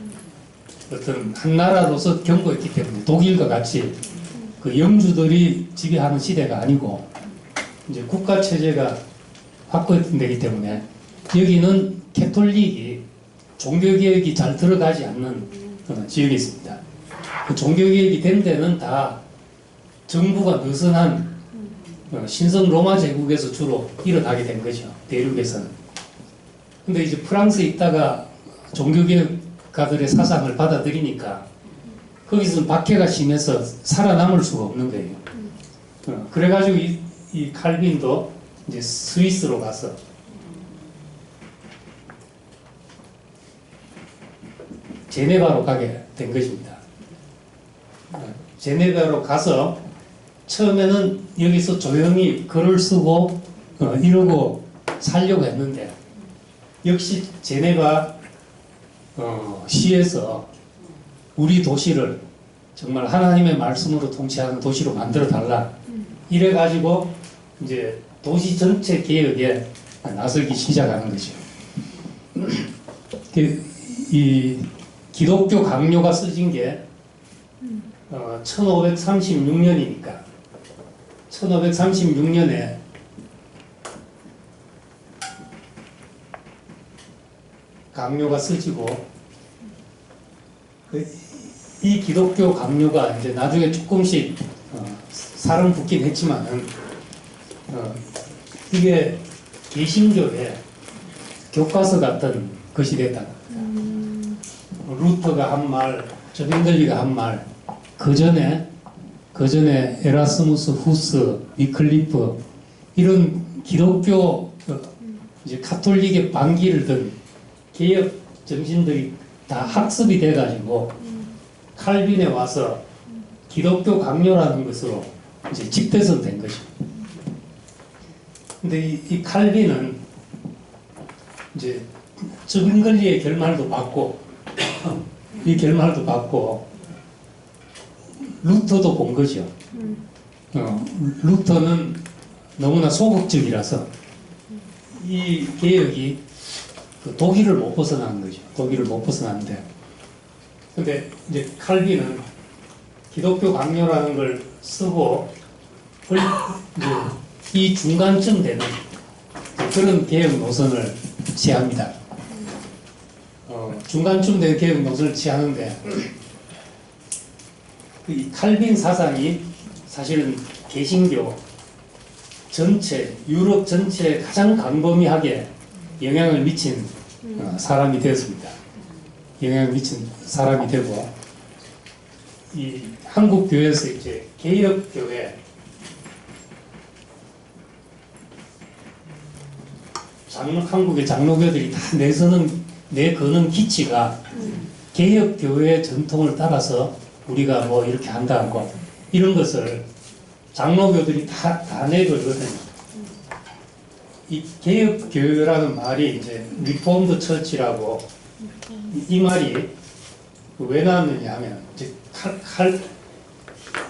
어떤 한 나라로서 경고했기 때문에 독일과 같이 그 영주들이 지배하는 시대가 아니고 이제 국가 체제가 확고되기 때문에 여기는 캐톨릭이 종교개혁이 잘 들어가지 않는 지역이 있습니다. 그 종교개혁이 된 데는 다 정부가 느슨한 신성 로마 제국에서 주로 일어나게 된 거죠. 대륙에서는. 근데 이제 프랑스에 있다가 종교개혁가들의 사상을 받아들이니까 거기서는 박해가 심해서 살아남을 수가 없는 거예요. 그래가지고 이 칼빈도 이제 스위스로 가서 제네바로 가게 된 것입니다. 제네바로 가서 처음에는 여기서 조용히 글을 쓰고 이러고 살려고 했는데 역시 제네바 시에서 우리 도시를 정말 하나님의 말씀으로 통치하는 도시로 만들어 달라 이래 가지고 이제 도시 전체 개혁에 나서기 시작하는 거죠. 이 기독교 강요가 써진 게 1536년이니까 1536년에 강요가 써지고 이 기독교 강요가 이제 나중에 조금씩 살은 붙긴 했지만은 이게 개신교의 교과서 같은 것이 됐다. 루터가 한 말, 잉글리가 한 말, 그 전에 에라스무스, 후스, 위클리프 이런 기독교 이제 카톨릭의 반기를 든 개혁 정신들이 다 학습이 돼가지고 칼빈에 와서 기독교 강요라는 것으로 이제 집대성된 것이죠. 근데 이 칼빈은 이제 잉글리의 결말도 받고 이 결말도 받고 루터도 본 거죠. 루터는 너무나 소극적이라서 이 개혁이 독일을 못 벗어나는 거죠. 독일을 못 벗어나는데 근데 이제 칼빈은 기독교 강요라는 걸 쓰고 이 중간쯤 되는 그런 개혁 노선을 취합니다. 중간쯤 되는 개혁 노선을 취하는데 이 칼빈 사상이 사실은 개신교 전체, 유럽 전체에 가장 광범위하게 영향을 미친 사람이 되었습니다. 영향을 미친 사람이 되고 이 한국 교회에서 이제 개혁 교회 한국의 장로교들이 다 내거는 기치가 개혁교회 전통을 따라서 우리가 뭐 이렇게 한다고 이런 것을 장로교들이 다 내거든요. 이 개혁교회라는 말이 이제 리폼드 처치라고 이 말이 왜 나왔느냐 하면 이제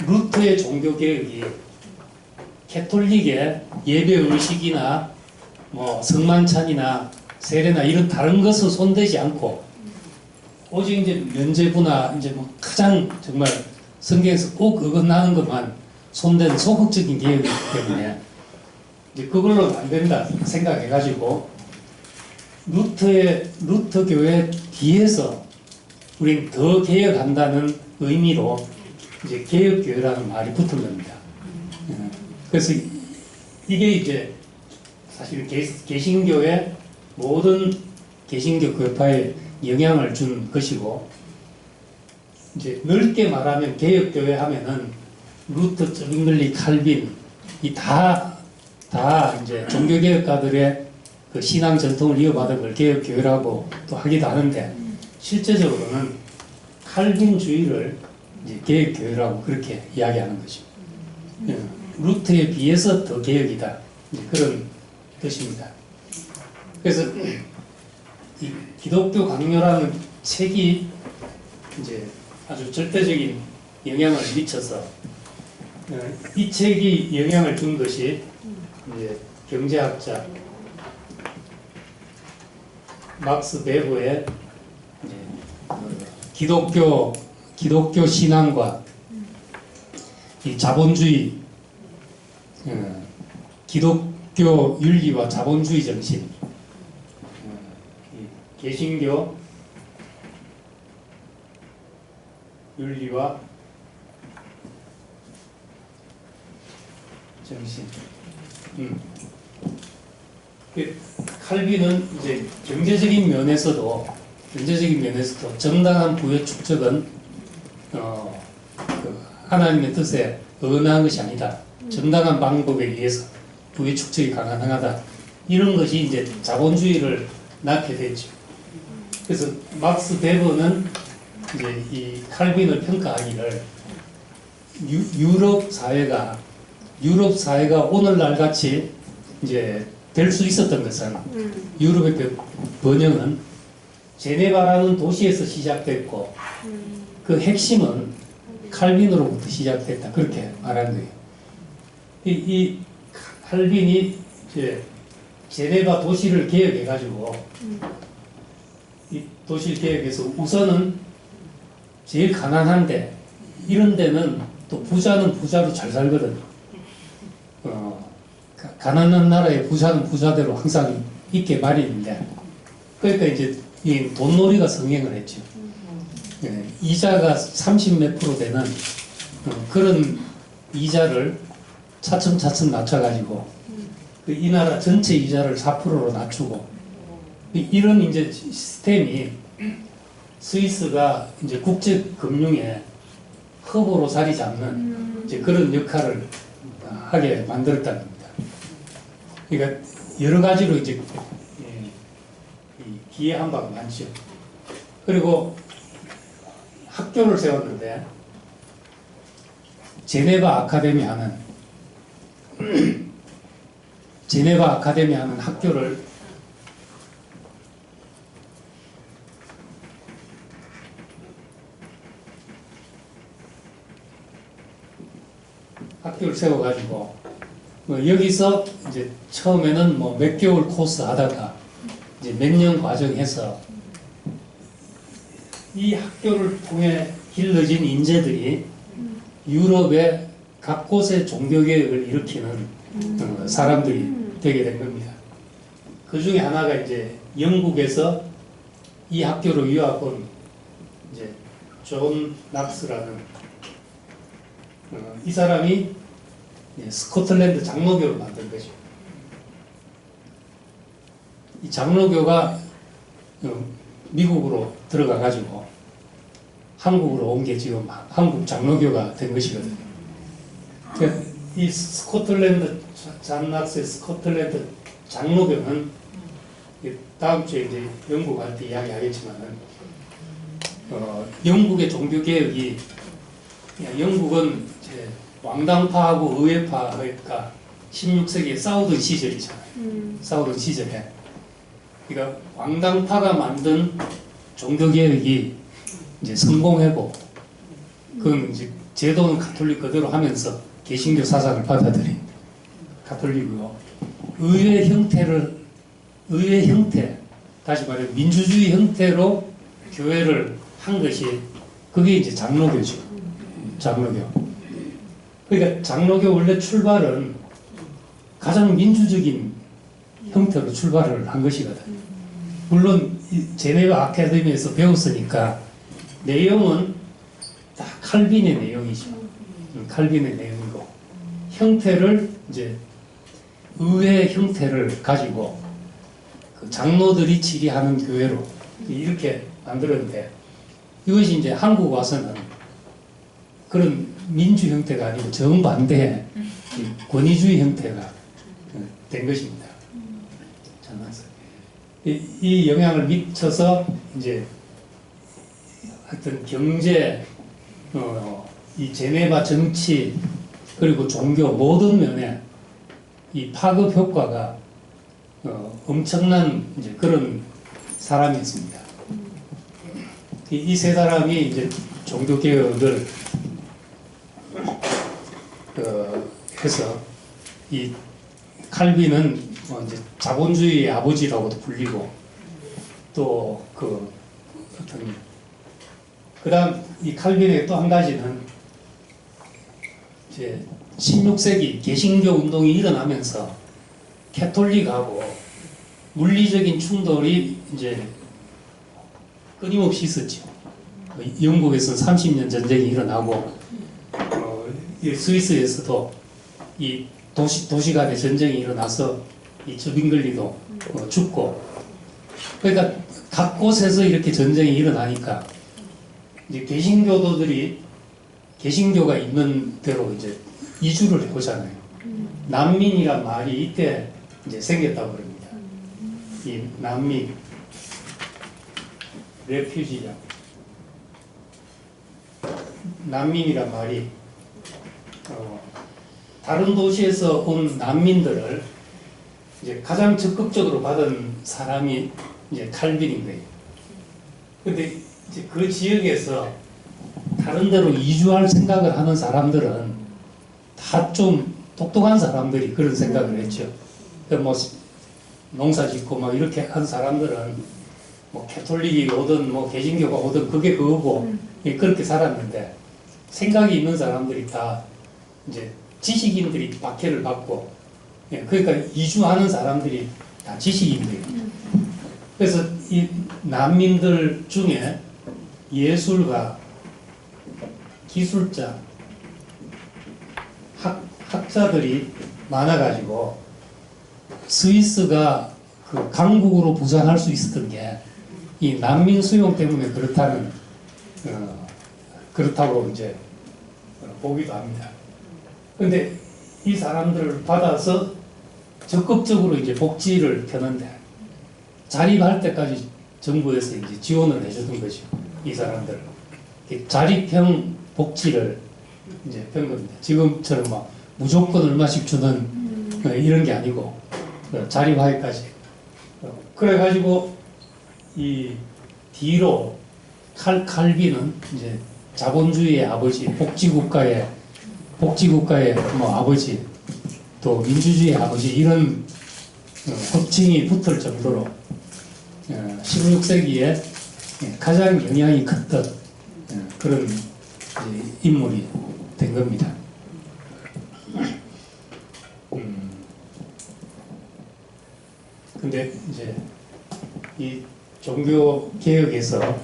루터의 종교개혁이 캐톨릭의 예배의식이나 뭐 성만찬이나 세례나 이런 다른 것을 손대지 않고 오직 이제 면죄부나 이제 뭐 가장 정말 성경에서 꼭 어긋나는 것만 손댄 소극적인 개혁이기 때문에 이제 그걸로는 안 된다 생각해가지고 루터 교회 뒤에서 우린 더 개혁한다는 의미로 이제 개혁교회라는 말이 붙은 겁니다. 그래서 이게 이제 사실 개신교의 모든 개신교 교파에 영향을 준 것이고, 이제 넓게 말하면 개혁교회 하면은 루터, zwingli, 칼빈 이 다 이제 종교개혁가들의 그 신앙 전통을 이어받은 걸 개혁교회라고 또 하기도 하는데, 실제적으로는 칼빈주의를 이제 개혁교회라고 그렇게 이야기하는 것이죠. 루터에 비해서 더 개혁이다, 그런 뜻입니다. 그래서 이 기독교 강요라는 책이 이제 아주 절대적인 영향을 미쳐서 이 책이 영향을 준 것이 이제 경제학자 막스 베버의 기독교 신앙과 이 자본주의, 기독교 윤리와 자본주의 정신, 개신교 윤리와 정신. 칼빈은 이제 경제적인 면에서도 정당한 부의 축적은 하나님의 뜻에 언한 것이 아니다. 정당한 방법에 의해서 부의 축적이 가능하다. 이런 것이 이제 자본주의를 낳게 됐죠. 그래서 막스 베버는 이제 이 칼빈을 평가하기를 유럽 사회가 오늘날 같이 이제 될 수 있었던 것은 유럽의 번영은 제네바라는 도시에서 시작됐고 그 핵심은 칼빈으로부터 시작됐다, 그렇게 말한 거예요. 이 칼빈이 이제 제네바 도시를 개혁해 가지고 이 도시를 개혁해서 우선은 제일 가난한데 이런 데는 또 부자는 부자로 잘 살거든. 가난한 나라의 부자는 부자대로 항상 있게 마련인데, 그러니까 이제 이 돈놀이가 성행을 했죠. 이자가 30 몇 프로 되는 그런 이자를 차츰차츰 낮춰가지고 이 나라 전체 이자를 4%로 낮추고, 이런 이제 시스템이 스위스가 이제 국제 금융의 허브로 자리 잡는 이제 그런 역할을 하게 만들었다는 겁니다. 그러니까 여러 가지로 이제 기여한 바가 많죠. 그리고 학교를 세웠는데 제네바 아카데미 하는 학교를 세워가지고 여기서 이제 처음에는 뭐 몇 개월 코스 하다가 이제 몇 년 과정해서 이 학교를 통해 길러진 인재들이 유럽의 각 곳의 종교개혁을 일으키는 사람들이 되게 된 겁니다. 그 중에 하나가 이제 영국에서 이 학교로 유학 온 이제 존 낙스라는 이 사람이 스코틀랜드 장로교를 만든 거죠. 이 장로교가 미국으로 들어가 가지고 한국으로 온 게 지금 한국 장로교가 된 것이거든요. 이 스코틀랜드 잔 낙스의 스코틀랜드 장로교는 다음 주에 이제 영국 갈 때 이야기하겠지만은 영국의 종교 개혁이 영국은 이제 왕당파하고 의회파가 16세기에 싸우던 시절이잖아요. 싸우던 시절에 그러니까 왕당파가 만든 종교 개혁이 이제 성공하고 그건 이제 제도는 가톨릭 그대로 하면서 개신교 사상을 받아들인 가톨릭이고 의회 형태 다시 말해 민주주의 형태로 교회를 한 것이 그게 이제 장로교죠. 장로교. 그러니까 장로교 원래 출발은 가장 민주적인 형태로 출발을 한 것이거든. 물론 제네바 아카데미에서 배웠으니까 내용은 다 칼빈의 내용이죠. 칼빈의 내용이고 형태를 이제 의회 형태를 가지고 그 장로들이 지휘하는 교회로 이렇게 만들었는데 이것이 이제 한국 와서는 그런 민주 형태가 아니고 정반대의 권위주의 형태가 된 것입니다. 이 영향을 미쳐서 이제 하여튼 경제, 이 제네바 정치 그리고 종교 모든 면에 이 파급 효과가 엄청난 이제 그런 사람이었습니다. 이 세 사람이 이제 종교 개혁을 해서 이 칼빈은 이제 자본주의의 아버지라고도 불리고 또 그 어떤 그다음 이 칼빈의 또 한 가지는 이제 16세기 개신교 운동이 일어나면서 캐톨릭하고 물리적인 충돌이 이제 끊임없이 있었죠. 영국에서는 30년 전쟁이 일어나고 스위스에서도 이 도시 간의 전쟁이 일어나서 이 저빙글리도 죽고 그러니까 각 곳에서 이렇게 전쟁이 일어나니까 이제 개신교도들이 개신교가 있는 대로 이제 이주를 해오잖아요. 난민이란 말이 이때 이제 생겼다고 그럽니다. 이 난민, 레퓨지야. 난민이란 말이 다른 도시에서 온 난민들을 이제 가장 적극적으로 받은 사람이 이제 칼빈인 거예요. 근데 이제 그 지역에서 다른 데로 이주할 생각을 하는 사람들은 다 좀 똑똑한 사람들이 그런 생각을 했죠. 뭐 농사 짓고 막 이렇게 한 사람들은 뭐 캐톨릭이 오든 뭐 개신교가 오든 그게 그거고 그렇게 살았는데 생각이 있는 사람들이 다 이제 지식인들이 박해를 받고 그러니까 이주하는 사람들이 다 지식인들이에요. 그래서 이 난민들 중에 예술가, 기술자, 학자들이 많아가지고 스위스가 그 강국으로 부상할 수 있었던 게 이 난민 수용 때문에 그렇다고 이제 보기도 합니다. 근데 이 사람들을 받아서 적극적으로 이제 복지를 펴는데 자립할 때까지 정부에서 이제 지원을 해주던 거죠. 이 사람들 자립형 복지를 이제 편 겁니다. 지금처럼 막 무조건 얼마씩 주는 이런 게 아니고 자립하기까지. 그래가지고 이 뒤로 칼빈은 이제 자본주의의 아버지, 복지국가의 뭐 아버지, 또 민주주의의 아버지 이런 호칭이 붙을 정도로 16세기에 가장 영향이 컸던 그런 인물이 된 겁니다. 근데 이제 이 종교 개혁에서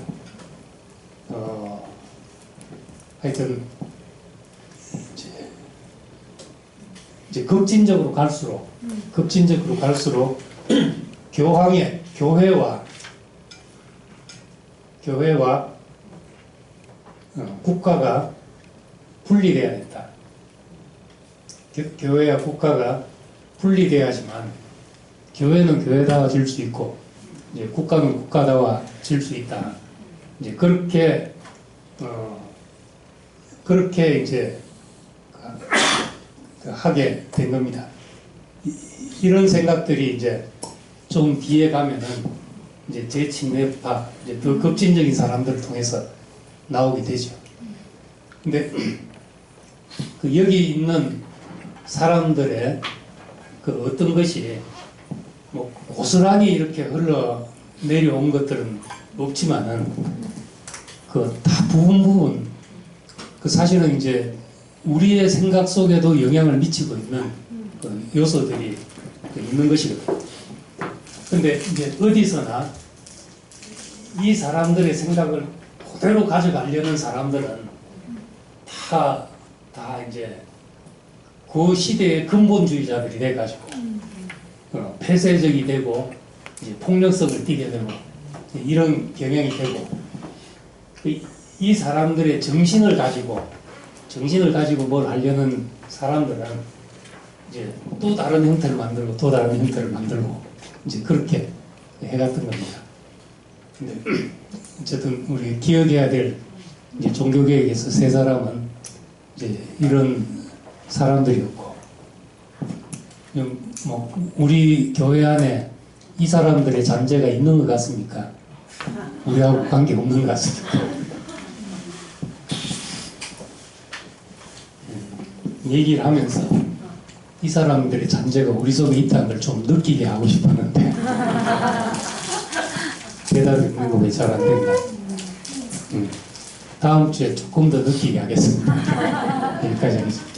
하여튼 이제 급진적으로 갈수록 교회와 국가가 분리돼야 된다. 교회와 국가가 분리돼야지만 교회는 교회다워질 수 있고 이제 국가는 국가다워질 수 있다. 이제 그렇게 이제 하게 된 겁니다. 이런 생각들이 이제 좀 뒤에 가면은 이제 재친매파, 이제 더 급진적인 사람들을 통해서 나오게 되죠. 근데 여기 있는 사람들의 어떤 것이 뭐 고스란히 이렇게 흘러 내려온 것들은 없지만은 다 부분 사실은 이제 우리의 생각 속에도 영향을 미치고 있는 요소들이 있는 것이거든요. 근데 이제 어디서나 이 사람들의 생각을 그대로 가져가려는 사람들은 다 이제 그 시대의 근본주의자들이 돼가지고 폐쇄적이 되고 이제 폭력성을 띠게 되고 이런 경향이 되고 이 사람들의 정신을 가지고 뭘 하려는 사람들은 이제 또 다른 형태를 만들고 또 다른 형태를 만들고 이제 그렇게 해갔던 겁니다. 근데 어쨌든 우리 기억해야 될 이제 종교개혁에서 세 사람은 이제 이런 사람들이었고, 뭐 우리 교회 안에 이 사람들의 잔재가 있는 것 같습니까? 우리하고 관계 없는 것 같습니까? 얘기를 하면서 이 사람들의 잔재가 우리 속에 있다는 걸 좀 느끼게 하고 싶었는데 대답이 있는 거 왜 잘 안 된다. 다음 주에 조금 더 느끼게 하겠습니다. 여기까지 하겠습니다.